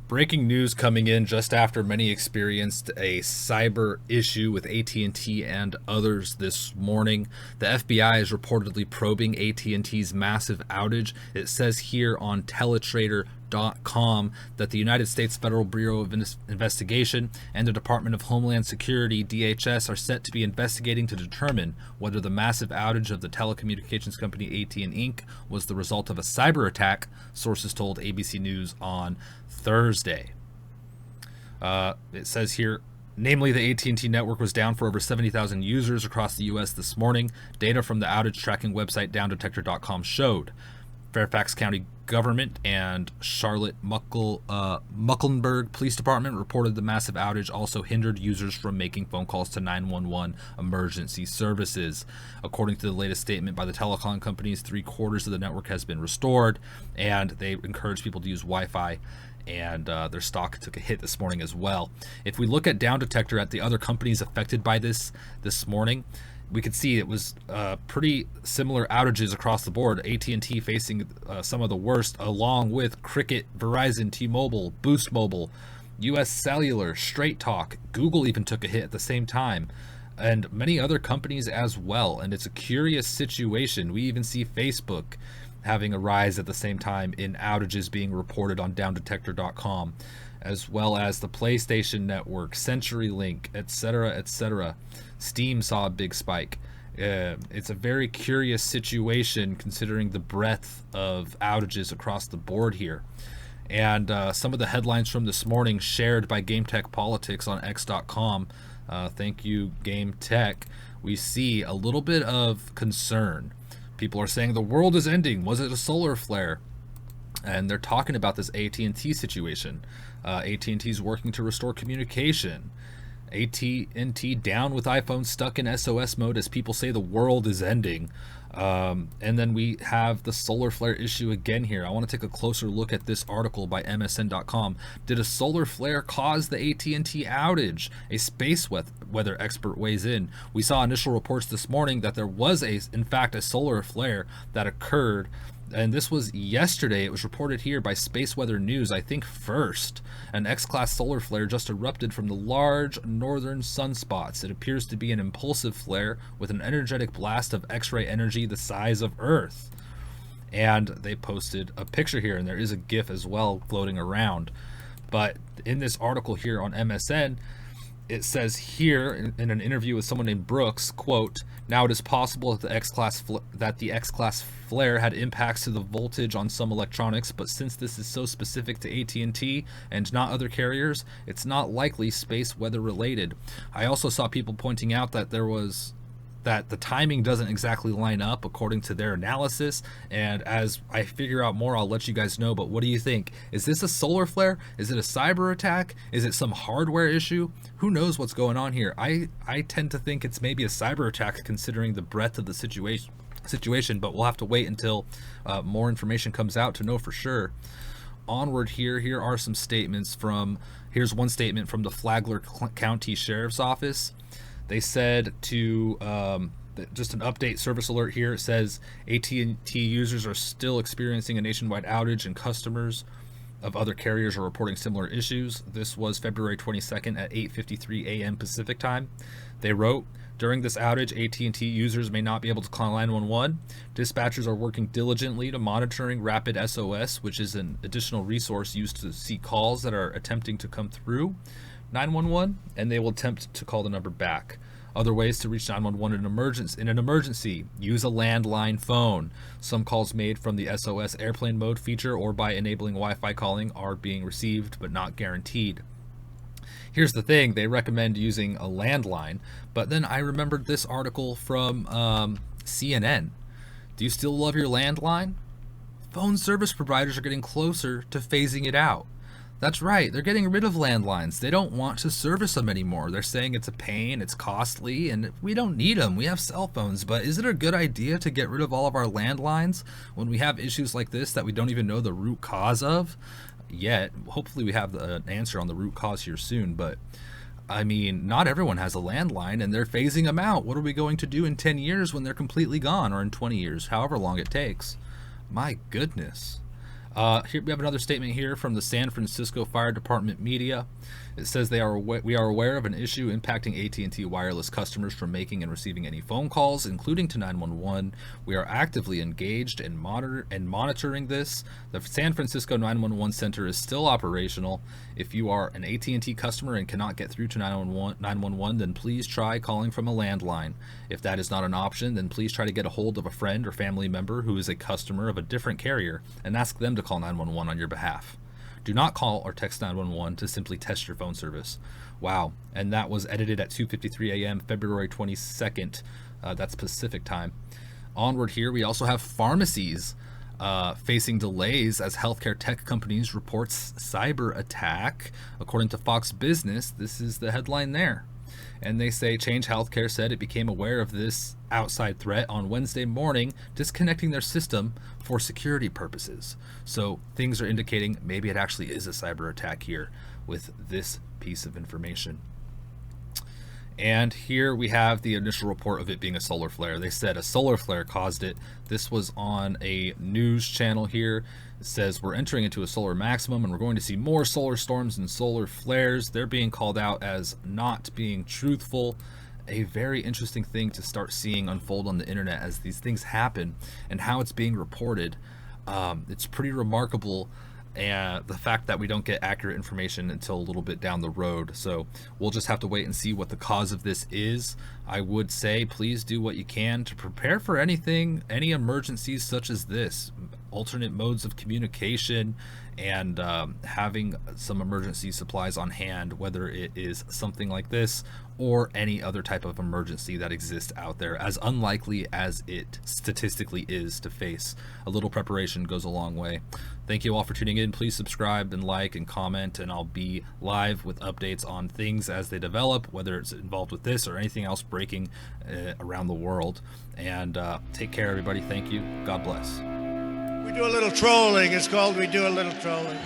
Breaking news coming in just after many experienced a cyber issue with AT&T and others this morning. The FBI is reportedly probing AT&T's massive outage. It says here on teletrader.com that the United States Federal Bureau of Investigation and the Department of Homeland Security, DHS, are set to be investigating to determine whether the massive outage of the telecommunications company AT&T Inc. was the result of a cyber attack, sources told ABC News on Thursday. It says here, namely, the AT&T network was down for over 70,000 users across the U.S. this morning. Data from the outage tracking website downdetector.com showed. Fairfax County government and Charlotte Mecklenburg Police Department reported the massive outage also hindered users from making phone calls to 911 emergency services. According to the latest statement by the telecom companies, 3/4 of the network has been restored, and they encourage people to use Wi-Fi, and their stock took a hit this morning as well. If we look at Down Detector at the other companies affected by this morning, we could see it was pretty similar outages across the board. AT&T facing some of the worst, along with Cricket, Verizon, T-Mobile, Boost Mobile, US Cellular, Straight Talk. Google even took a hit at the same time, and many other companies as well. And it's a curious situation. We even see Facebook having a rise at the same time in outages being reported on downdetector.com, as well as the PlayStation Network, CenturyLink, etc., etc. Steam saw a big spike. It's a very curious situation considering the breadth of outages across the board here. And some of the headlines from this morning shared by Game Tech Politics on x.com. Thank you, Game Tech. We see a little bit of concern. People are saying the world is ending. Was it a solar flare? And they're talking about this AT&T situation. AT&T is working to restore communication. AT&T down with iPhone stuck in SOS mode as people say the world is ending. And then we have the solar flare issue again here. I want to take a closer look at this article by MSN.com. Did a solar flare cause the AT&T outage? A space weather expert weighs in. We saw initial reports this morning that there was in fact a solar flare that occurred, and this was yesterday. It was reported here by Space Weather News, I think first. An X-class solar flare just erupted from the large northern sunspots. It appears to be an impulsive flare with an energetic blast of X-ray energy the size of Earth. And they posted a picture here, and there is a GIF as well floating around. But in this article here on MSN, it says here in an interview with someone named Brooks, quote, "Now it is possible that the X-class flare had impacts to the voltage on some electronics, but since this is so specific to AT&T and not other carriers, it's not likely space weather related." I also saw people pointing out that that the timing doesn't exactly line up according to their analysis, and as I figure out more, I'll let you guys know. But what do you think? Is this a solar flare? Is it a cyber attack? Is it some hardware issue? Who knows what's going on here? I tend to think it's maybe a cyber attack considering the breadth of the situation, but we'll have to wait until more information comes out to know for sure. Onward here are some statements here's one statement from the Flagler County Sheriff's Office. They said to, just an update service alert here, it says AT&T users are still experiencing a nationwide outage and customers of other carriers are reporting similar issues. This was February 22nd at 8:53 a.m. Pacific time. They wrote, "During this outage, AT&T users may not be able to call 911. Dispatchers are working diligently to monitoring rapid SOS, which is an additional resource used to see calls that are attempting to come through 911, and they will attempt to call the number back. Other ways to reach 911 in an emergency: use a landline phone. Some calls made from the SOS airplane mode feature or by enabling Wi-Fi calling are being received but not guaranteed." Here's the thing, they recommend using a landline, but then I remembered this article from CNN. Do you still love your landline? Phone service providers are getting closer to phasing it out. That's right, they're getting rid of landlines. They don't want to service them anymore. They're saying it's a pain, it's costly, and we don't need them. We have cell phones, but is it a good idea to get rid of all of our landlines when we have issues like this that we don't even know the root cause of yet? Hopefully we have an answer on the root cause here soon, but I mean, not everyone has a landline, and they're phasing them out. What are we going to do in 10 years when they're completely gone, or in 20 years, however long it takes? My goodness. Here we have another statement here from the San Francisco Fire Department media. It says we are aware of an issue impacting AT&T wireless customers from making and receiving any phone calls, including to 911. We are actively engaged and monitoring this. The San Francisco 911 center is still operational. If you are an AT&T customer and cannot get through to 911, then please try calling from a landline. If that is not an option, then please try to get a hold of a friend or family member who is a customer of a different carrier and ask them to call 911 on your behalf. Do not call or text 911 to simply test your phone service. Wow. And that was edited at 2:53 a.m. February 22nd. That's Pacific time. Onward here, we also have Pharmacies facing delays as healthcare tech companies reports Cyberattack. According to Fox Business, this is the headline there. And they say Change Healthcare said it became aware of this outside threat on Wednesday morning, disconnecting their system for security purposes. So things are indicating maybe it actually is a cyber attack here with this piece of information. And here we have the initial report of it being a solar flare. They said a solar flare caused it. This was on a news channel here. It says we're entering into a solar maximum and we're going to see more solar storms and solar flares. They're being called out as not being truthful. A very interesting thing to start seeing unfold on the internet as these things happen and how it's being reported. It's pretty remarkable. And the fact that we don't get accurate information until a little bit down the road. So we'll just have to wait and see what the cause of this is. I would say please do what you can to prepare for anything, any emergencies such as this. Alternate modes of communication and having some emergency supplies on hand, whether it is something like this or any other type of emergency that exists out there, as unlikely as it statistically is to face. A little preparation goes a long way. Thank you all for tuning in. Please subscribe and like and comment, and I'll be live with updates on things as they develop, whether it's involved with this or anything else breaking around the world. And take care, everybody. Thank you. God bless. We do a little trolling. It's called We Do a Little Trolling.